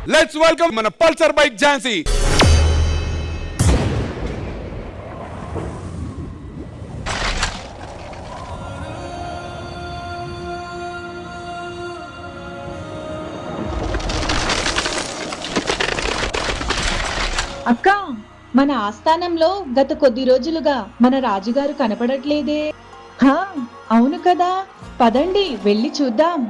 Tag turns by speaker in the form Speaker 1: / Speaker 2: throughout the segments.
Speaker 1: Let's welcome మన Pulsar bike Jhansi.
Speaker 2: అక్క, మన ఆస్థానంలో గత కొద్ది రోజులుగా మన రాజుగారు కనపడట్లేదే. హా, అవును కదా, పదండి వెళ్ళి చూద్దాం.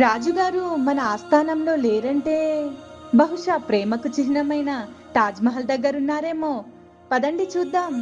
Speaker 2: రాజుగారు మన ఆస్థానంలో లేరంటే బహుశా ప్రేమకు చిహ్నమైన తాజ్మహల్ దగ్గరున్నారేమో. పదండి చూద్దాం.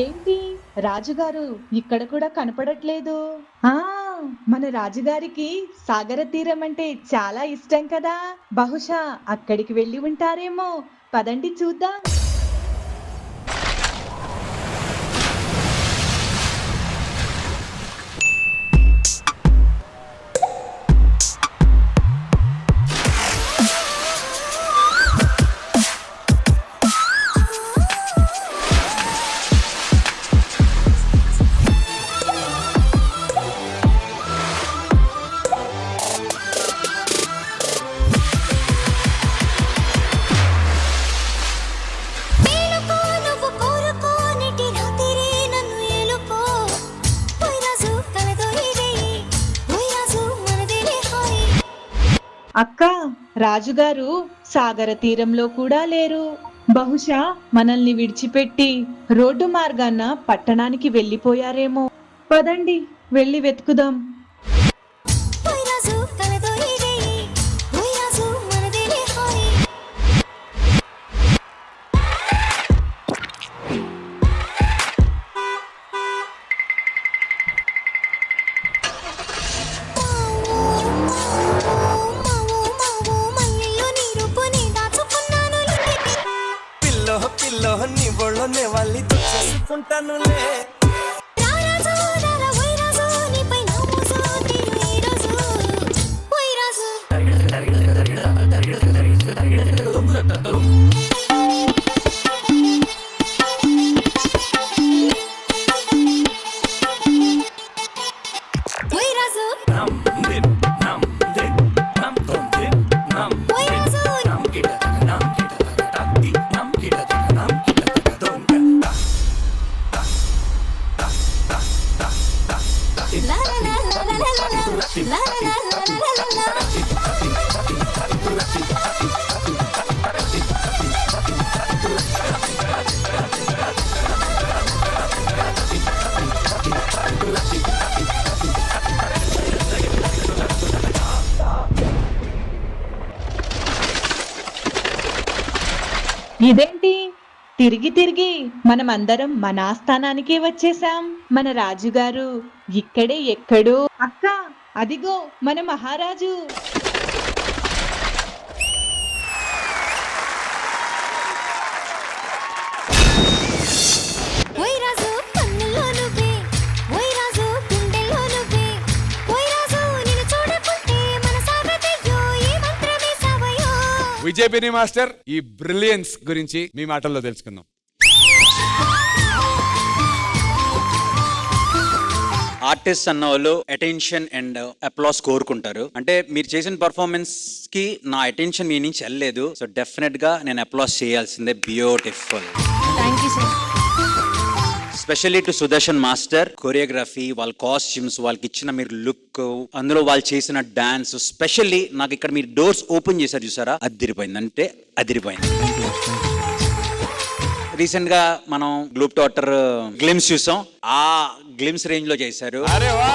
Speaker 2: ఏంటి, రాజుగారు ఇక్కడ కూడా కనపడట్లేదు? ఆ మన రాజుగారికి సాగర తీరం అంటే చాలా ఇష్టం కదా, బహుశా అక్కడికి వెళ్ళి ఉంటారేమో. పదండి చూద్దాం. అక్క, రాజుగారు సాగర తీరంలో కూడా లేరు. బహుశా మనల్ని విడిచిపెట్టి రోడ్డు మార్గాన పట్టణానికి వెళ్ళిపోయారేమో. పదండి వెళ్ళి వెతుకుదాం.
Speaker 3: నీ బొళ్ళనే వాళ్ళి చేసుకుంటానులే.
Speaker 2: ఇదేంటి తిరిగి తిరిగి మనమందరం మన ఆస్థానానికే వచ్చేసాం. మన రాజుగారు ఇక్కడే ఎక్కడో. అక్క, అదిగో మన మహారాజు.
Speaker 4: ఓయ్ రాజు కన్నుల్లో నువ్వే, ఓయ్ రాజు గుండెల్లో నువ్వే, ఓయ్ రాజు నిన్ను చూడకుంటే మన సాగతయ్యో ఈ మంత్రమే సావయో.
Speaker 1: విజయ్ బిని మాస్టర్ ఈ బ్రిలియన్స్ గురించి మీ మాటల్లో తెలుసుకుందాం.
Speaker 5: ఆర్టిస్ట్ అన్న వాళ్ళు అటెన్షన్ అండ్ అప్లాస్ కోరుకుంటారు. అంటే మీరు చేసిన పర్ఫార్మెన్స్ కి నా అటెన్షన్ మీ నుంచి వెళ్ళలేదు. సో డెఫినెట్ గా నేను అప్లాస్ చేయాల్సిందే. Beautiful.
Speaker 4: Thank you sir.
Speaker 5: Specially to Sudarshan master. Choreography, వాళ్ళ కాస్ట్యూమ్స్, వాళ్ళకి ఇచ్చిన మీరు లుక్, అందులో వాళ్ళు చేసిన డాన్స్, స్పెషల్లీ నాకు ఇక్కడ మీరు డోర్స్ ఓపెన్ చేశారు చూసారా, అదిరిపోయింది. అంటే అదిరిపోయింది. రీసెంట్ గా మనం గ్లోబ్ టాటర్ గ్లిమ్స్ చూసాం. ఆ గ్లిమ్స్ రేంజ్ లో చేశారు.
Speaker 1: అరే వా!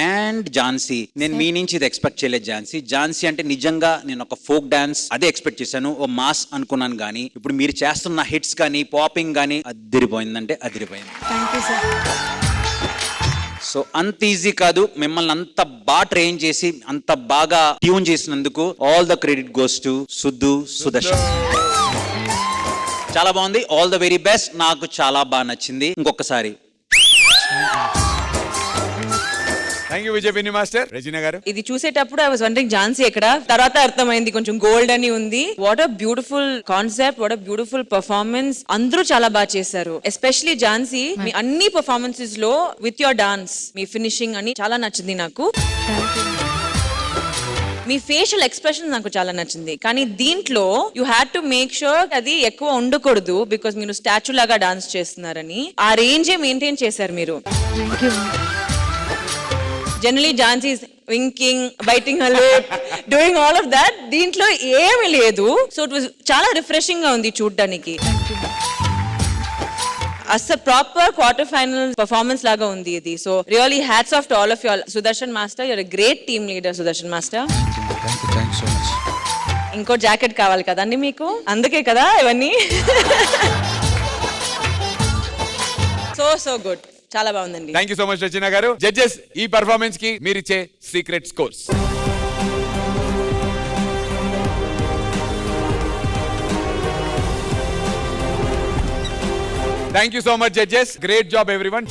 Speaker 5: అండ్ ఝాన్సీ, నేను మీ నుంచి ఇది ఎక్స్పెక్ట్ చేయలేదు. ఝాన్సీ అంటే నిజంగా నేను ఒక ఫోక్ డాన్స్ అదే ఎక్స్పెక్ట్ చేశాను, ఓ మాస్ అనుకున్నాను. కానీ ఇప్పుడు మీరు చేస్తున్న హిట్స్ కానీ పాపింగ్ కానీ అదిరిపోయిందంటే అదిరిపోయింది.
Speaker 4: Thank you sir.
Speaker 5: సో అంత ఈజీ కాదు. మిమ్మల్ని అంత బాగా ట్రైన్ చేసి అంత బాగా ట్యూన్ చేసినందుకు all the credit goes to Suddu Sudarshan. చాలా బాగుంది. All the very best. నాకు చాలా బాగా నచ్చింది. ఇంకొకసారి
Speaker 1: thank you Vijay Binny master. Regina గారు,
Speaker 6: ఇది చూసేటప్పుడు ఐ వాజ్ వండరింగ్ ఝాన్సీ ఎక్కడ, తర్వాత అర్థమైంది కొంచెం గోల్డ్ అని ఉంది. What a beautiful concept, what a beautiful performance. అందరూ చాలా బాగా చేశారు. ఎస్పెషలీ ఝాన్సీ, మీ అన్ని పర్ఫార్మెన్సెస్ లో with your dance, me finishing అని చాలా నచ్చింది నాకు. మీ ఫేషియల్ ఎక్స్ప్రెషన్ నాకు చాలా నచ్చింది. కానీ దీంట్లో you had to make sure అది ఎక్కువ ఉండకూడదు, బికాస్ మీరు స్టాచ్యూ లాగా డాన్స్ చేస్తున్నారని. ఆ రేంజే మెయింటైన్ చేశారు మీరు. Generally Jhansi winking, biting her lip, doing all of that. దీంట్లో ఏమీ లేదు. సో ఇట్ వాజ్ చాలా రిఫ్రెషింగ్ గా ఉంది చూడడానికి. As a proper quarter final performance లాగా ఉంది ఇది. So really hats off to all of you all. Sudarshan master, you're a great team leader. Sudarshan master, ఇంకో జాకెట్ కావాలి కదండి మీకు, అందుకే కదా ఇవన్నీ. సో గుడ్, చాలా బాగుందండి.
Speaker 1: Thank you so much Regina గారు. జడ్జెస్, ఈ పర్ఫార్మెన్స్ కి మీరిచ్చే secret scores. Thank you so much judges. Great job everyone.